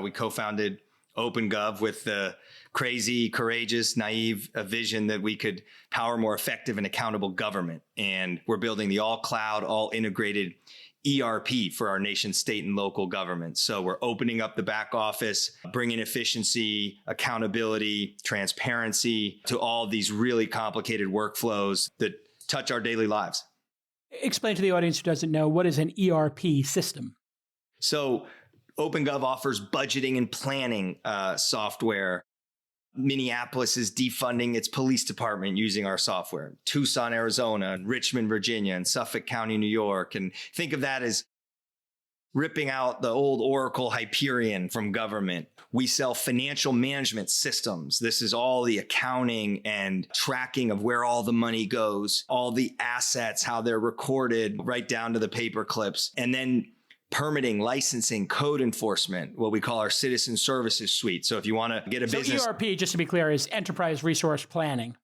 We co-founded OpenGov with the crazy, courageous, naive vision that we could power more effective and accountable government. And we're building the all cloud, all integrated ERP for our nation's state and local governments. So we're opening up the back office, bringing efficiency, accountability, transparency to all these really complicated workflows that touch our daily lives. Explain to the audience who doesn't know, what is an ERP system? So OpenGov offers budgeting and planning software. Minneapolis is defunding its police department using our software. Tucson, Arizona, and Richmond, Virginia, and Suffolk County, New York. And think of that as ripping out the old Oracle Hyperion from government. We sell financial management systems. This is all the accounting and tracking of where all the money goes, all the assets, how they're recorded, right down to the paper clips. And then permitting, licensing, code enforcement, what we call our citizen services suite. So if you want to get a business... So ERP, just to be clear, is enterprise resource planning.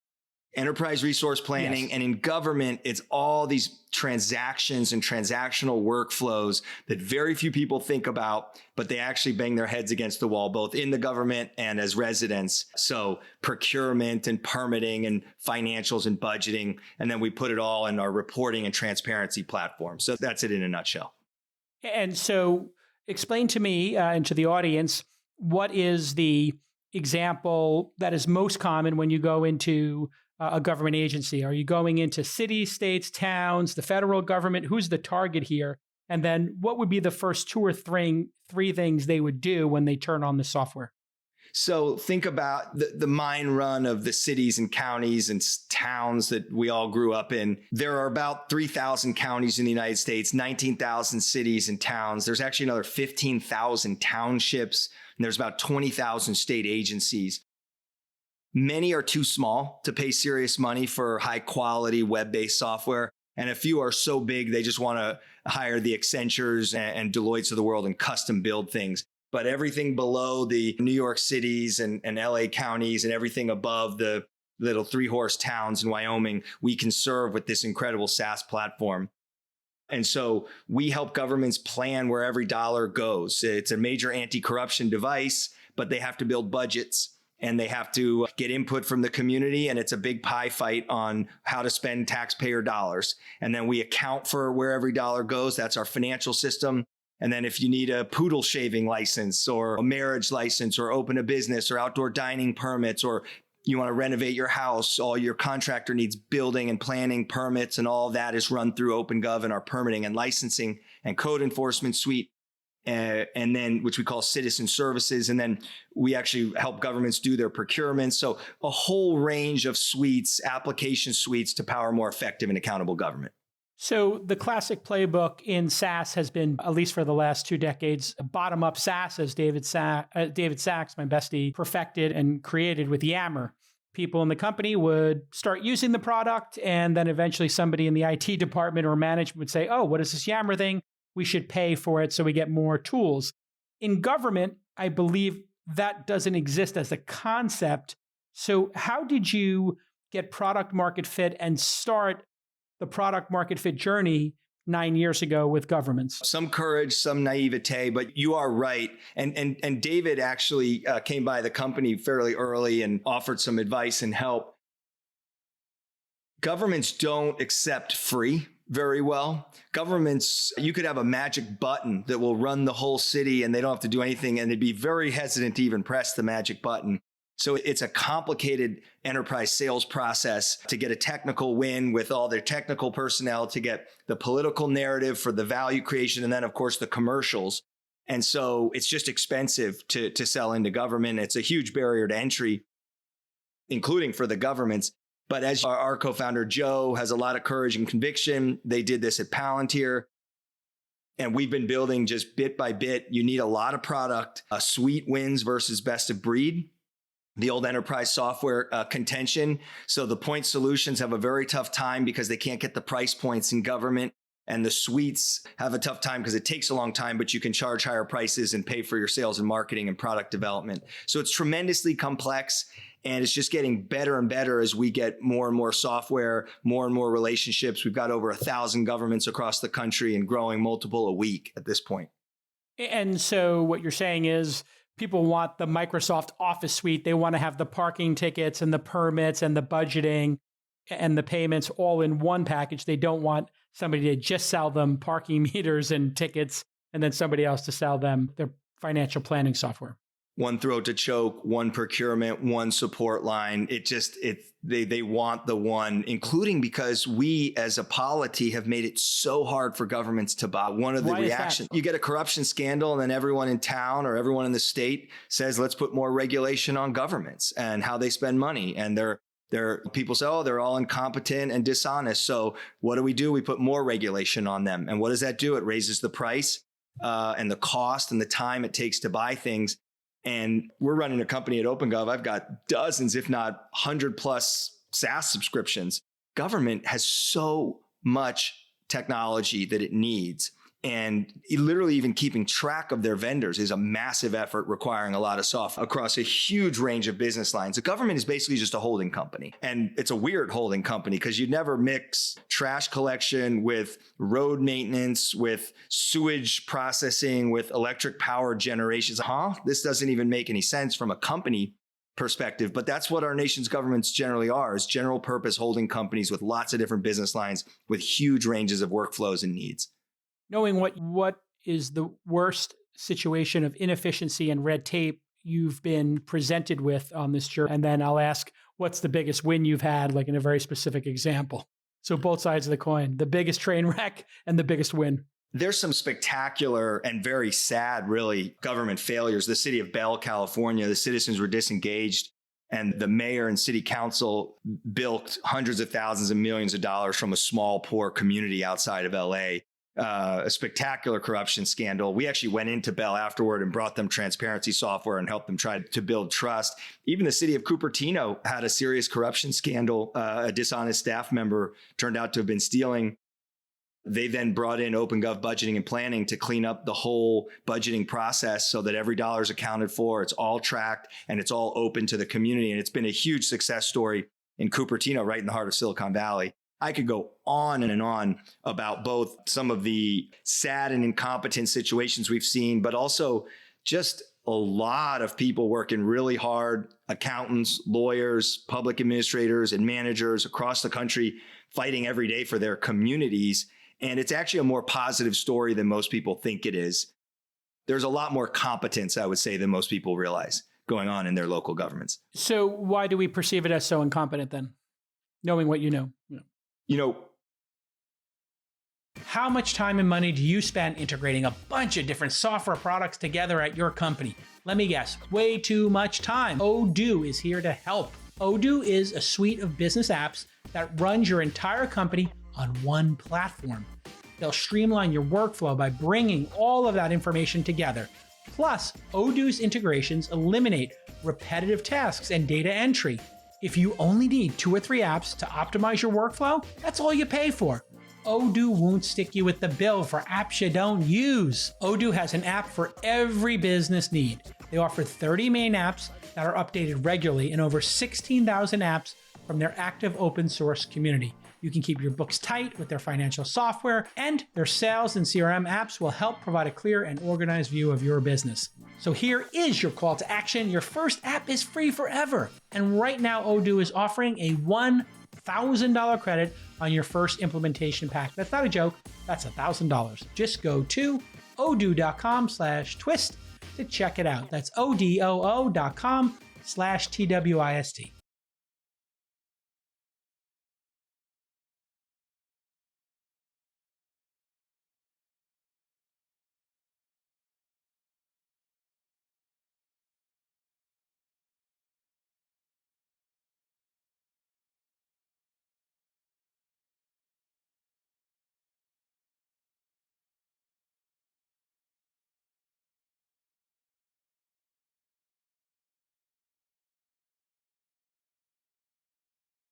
Enterprise resource planning. Yes. And in government, it's all these transactions and transactional workflows that very few people think about, but they actually bang their heads against the wall, both in the government and as residents. So procurement and permitting and financials and budgeting. And then we put it all in our reporting and transparency platform. So that's it in a nutshell. And so explain to me and to the audience, what is the example that is most common when you go into a government agency? Are you going into cities, states, towns, the federal government? Who's the target here? And then what would be the first two or three things they would do when they turn on the software? So think about the mine run of the cities and counties and towns that we all grew up in. There are about 3,000 counties in the United States, 19,000 cities and towns. There's actually another 15,000 townships, and there's about 20,000 state agencies. Many are too small to pay serious money for high quality web-based software. And a few are so big, they just want to hire the Accentures and Deloittes of the world and custom build things. But everything below the New York cities and LA counties and everything above the little 3-horse towns in Wyoming, we can serve with this incredible SaaS platform. And so we help governments plan where every dollar goes. It's a major anti-corruption device, but they have to build budgets and they have to get input from the community. And it's a big pie fight on how to spend taxpayer dollars. And then we account for where every dollar goes. That's our financial system. And then if you need a poodle shaving license or a marriage license or open a business or outdoor dining permits, or you want to renovate your house, all your contractor needs building and planning permits, and all that is run through OpenGov and our permitting and licensing and code enforcement suite. And then, which we call citizen services. And then we actually help governments do their procurement. So a whole range of suites, application suites to power more effective and accountable government. So the classic playbook in SaaS has been, at least for the last 2 decades, bottom-up SaaS, as David Sacks, my bestie, perfected and created with Yammer. People in the company would start using the product, and then eventually somebody in the IT department or management would say, oh, what is this Yammer thing? We should pay for it so we get more tools. In government, I believe that doesn't exist as a concept. So how did you get product market fit and start the product market fit journey 9 years ago with governments? Some courage, some naivete, but you are right. And David actually came by the company fairly early and offered some advice and help. Governments don't accept free very well. Governments, you could have a magic button that will run the whole city and they don't have to do anything, and they'd be very hesitant to even press the magic button. So it's a complicated enterprise sales process to get a technical win with all their technical personnel, to get the political narrative for the value creation, and then, of course, the commercials. And so it's just expensive to sell into government. It's a huge barrier to entry, including for the governments. But as our co-founder, Joe, has a lot of courage and conviction, they did this at Palantir. And we've been building just bit by bit. You need a lot of product. A suite wins versus best of breed. The old enterprise software contention. So the point solutions have a very tough time because they can't get the price points in government. And the suites have a tough time because it takes a long time, but you can charge higher prices and pay for your sales and marketing and product development. So it's tremendously complex. And it's just getting better and better as we get more and more software, more and more relationships. We've got over 1,000 governments across the country and growing multiple a week at this point. And so what you're saying is people want the Microsoft Office suite. They want to have the parking tickets and the permits and the budgeting and the payments all in one package. They don't want somebody to just sell them parking meters and tickets and then somebody else to sell them their financial planning software. One throat to choke, one procurement, one support line. They want the one, including because we as a polity have made it so hard for governments to buy. One of the reactions, you get a corruption scandal and then everyone in town or everyone in the state says, let's put more regulation on governments and how they spend money. And people say, oh, they're all incompetent and dishonest. So what do? We put more regulation on them. And what does that do? It raises the price and the cost and the time it takes to buy things. And we're running a company at OpenGov. I've got dozens, if not 100 plus SaaS subscriptions. Government has so much technology that it needs. And literally even keeping track of their vendors is a massive effort requiring a lot of software across a huge range of business lines. The government is basically just a holding company. And it's a weird holding company because you never mix trash collection with road maintenance, with sewage processing, with electric power generations. This doesn't even make any sense from a company perspective, but that's what our nation's governments generally are, is general purpose holding companies with lots of different business lines with huge ranges of workflows and needs. Knowing what is the worst situation of inefficiency and red tape you've been presented with on this journey. And then I'll ask, what's the biggest win you've had, like in a very specific example? So both sides of the coin, the biggest train wreck and the biggest win. There's some spectacular and very sad, really, government failures. The city of Bell, California, the citizens were disengaged and the mayor and city council bilked hundreds of thousands and millions of dollars from a small, poor community outside of LA. A spectacular corruption scandal. We actually went into Bell afterward and brought them transparency software and helped them try to build trust. Even the city of Cupertino had a serious corruption scandal. A dishonest staff member turned out to have been stealing. They then brought in OpenGov budgeting and planning to clean up the whole budgeting process so that every dollar is accounted for, it's all tracked, and it's all open to the community. And it's been a huge success story in Cupertino, right in the heart of Silicon Valley. I could go on and on about both some of the sad and incompetent situations we've seen, but also just a lot of people working really hard, accountants, lawyers, public administrators, and managers across the country fighting every day for their communities. And it's actually a more positive story than most people think it is. There's a lot more competence, I would say, than most people realize going on in their local governments. So why do we perceive it as so incompetent then, knowing what you know? How much time and money do you spend integrating a bunch of different software products together at your company? Let me guess, way too much time. Odoo is here to help. Odoo is a suite of business apps that runs your entire company on one platform. They'll streamline your workflow by bringing all of that information together. Plus, Odoo's integrations eliminate repetitive tasks and data entry. If you only need 2 or 3 apps to optimize your workflow, that's all you pay for. Odoo won't stick you with the bill for apps you don't use. Odoo has an app for every business need. They offer 30 main apps that are updated regularly and over 16,000 apps from their active open source community. You can keep your books tight with their financial software, and their sales and CRM apps will help provide a clear and organized view of your business. So here is your call to action. Your first app is free forever. And right now, Odoo is offering a $1,000 credit on your first implementation pack. That's not a joke. That's $1,000. Just go to odoo.com/twist to check it out. That's odoo.com/TWIST.